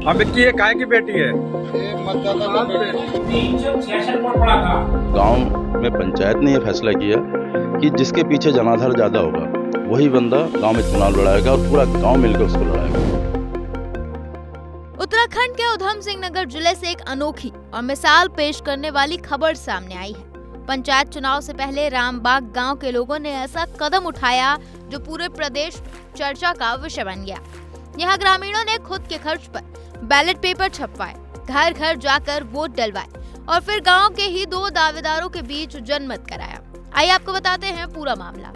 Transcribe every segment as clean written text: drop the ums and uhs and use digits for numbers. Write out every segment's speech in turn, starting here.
अमित की ये काय की बेटी है? ये मतदाता का बेटी। 366 वोट पड़ा था। गांव में पंचायत ने यह फैसला किया कि जिसके पीछे जनाधार ज्यादा होगा वही बंदा गांव में चुनाव लड़ाएगा और पूरा गांव मिलकर उसको लड़ाएगा। उत्तराखंड के उधम सिंह नगर जिले से एक अनोखी और मिसाल पेश करने वाली खबर सामने आई है। पंचायत चुनाव से पहले रामबाग गांव के लोगों ने ऐसा कदम उठाया जो पूरे प्रदेश में चर्चा का विषय बन गया। यहाँ ग्रामीणों ने खुद के खर्च पर बैलेट पेपर छपवाए, घर घर जाकर वोट डलवाए और फिर गांव के ही दो दावेदारों के बीच जनमत कराया। आइए आपको बताते हैं पूरा मामला।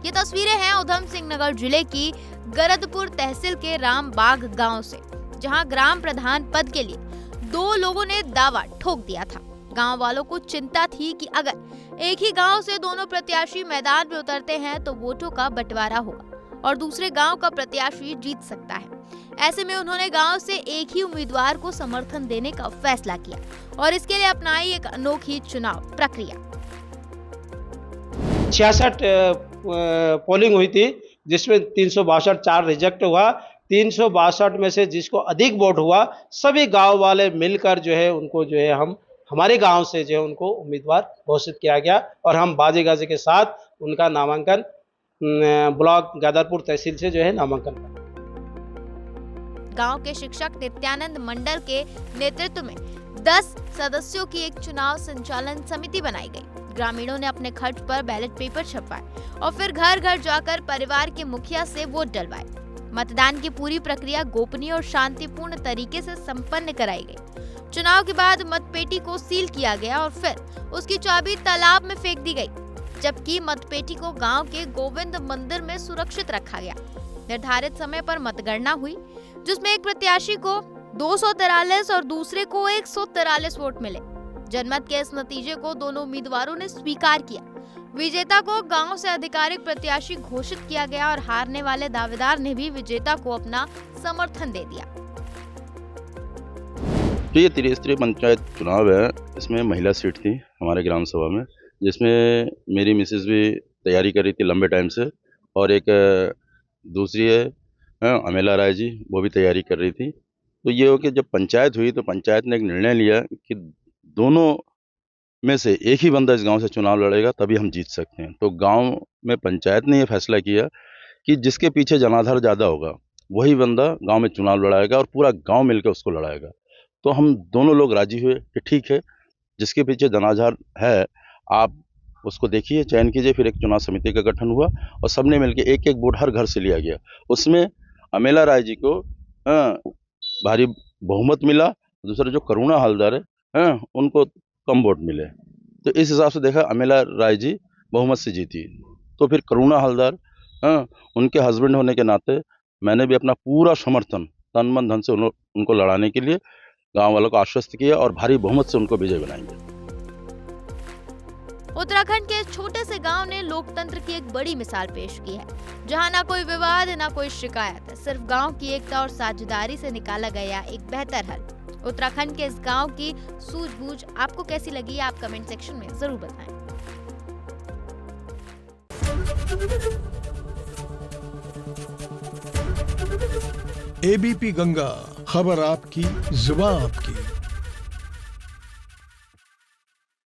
ये तस्वीरें हैं उधम सिंह नगर जिले की गरदपुर तहसील के रामबाग गांव से, जहां ग्राम प्रधान पद के लिए दो लोगों ने दावा ठोक दिया था। गांव वालों को चिंता थी कि अगर एक ही गांव से दोनों प्रत्याशी मैदान में उतरते हैं तो वोटों का बंटवारा होगा और दूसरे गांव का प्रत्याशी जीत सकता है। ऐसे में उन्होंने गांव से एक ही उम्मीदवार को समर्थन देने का फैसला किया और इसके लिए अपनाई एक अनोखी चुनाव प्रक्रिया। 66 पोलिंग हुई थी, जिसमें 362 4 रिजेक्ट हुआ। 362 में से जिसको अधिक वोट हुआ, सभी गांव वाले मिलकर जो है उनको जो है हमारे गांव से जो है उनको उम्मीदवार घोषित किया गया और हम बाजे गाजे के साथ उनका नामांकन ब्लॉक गदरपुर तहसील से जो है नामांकन किया। गांव के शिक्षक नित्यानंद मंडल के नेतृत्व में 10 सदस्यों की एक चुनाव संचालन समिति बनाई गई। ग्रामीणों ने अपने खर्च पर बैलेट पेपर छपवाए और फिर घर घर जाकर परिवार के मुखिया से वोट डलवाए। मतदान की पूरी प्रक्रिया गोपनीय और शांतिपूर्ण तरीके से संपन्न कराई गई। चुनाव के बाद मतपेटी को सील किया गया और फिर उसकी चाबी तालाब में फेंक दी गई, जबकि मतपेटी को गांव के गोविंद मंदिर में सुरक्षित रखा गया। निर्धारित समय पर मतगणना हुई, जिसमें एक प्रत्याशी को 243 और दूसरे को 143 वोट मिले। जनमत के इस नतीजे को दोनों उम्मीदवारों ने स्वीकार किया। विजेता को गांव से आधिकारिक प्रत्याशी घोषित किया गया और हारने वाले दावेदार ने भी विजेता को अपना समर्थन दे दिया। ये त्रिस्तरीय पंचायत चुनाव है। इसमें महिला सीट थी हमारे ग्राम सभा में, जिसमें मेरी मिसेज भी तैयारी कर रही थी लंबे टाइम से, और एक दूसरी है अमेला राय जी, वो भी तैयारी कर रही थी। तो ये हो कि जब पंचायत हुई तो पंचायत ने एक निर्णय लिया कि दोनों में से एक ही बंदा इस गांव से चुनाव लड़ेगा, तभी हम जीत सकते हैं। तो गांव में पंचायत ने ये फैसला किया कि जिसके पीछे जनाधार ज़्यादा होगा वही बंदा गांव में चुनाव लड़ाएगा और पूरा गांव मिलकर उसको लड़ाएगा। तो हम दोनों लोग राजी हुए कि ठीक है, जिसके पीछे जनाधार है आप उसको देखिए, चयन कीजिए। फिर एक चुनाव समिति का गठन हुआ और सबने मिलकर एक एक वोट हर घर से लिया गया। उसमें अमेला राय जी को भारी बहुमत मिला, दूसरा जो करुणा हलदर है उनको कम वोट मिले। तो इस हिसाब से देखा अमेला राय जी बहुमत से जीती। तो फिर करुणा हलदर उनके हस्बैंड होने के नाते मैंने भी अपना पूरा समर्थन तन मन धन से उनको लड़ाने के लिए गांव वालों को आश्वस्त किया और भारी बहुमत से उनको विजय बनाएंगे। उत्तराखंड के छोटे से गांव ने लोकतंत्र की एक बड़ी मिसाल पेश की है, जहां ना कोई विवाद ना कोई शिकायत, सिर्फ गांव की एकता और साझेदारी से निकाला गया एक बेहतर हल। उत्तराखंड के इस गांव की सूझबूझ आपको कैसी लगी, आप कमेंट सेक्शन में जरूर बताएं। एबीपी गंगा, खबर आपकी, जुबान आपकी।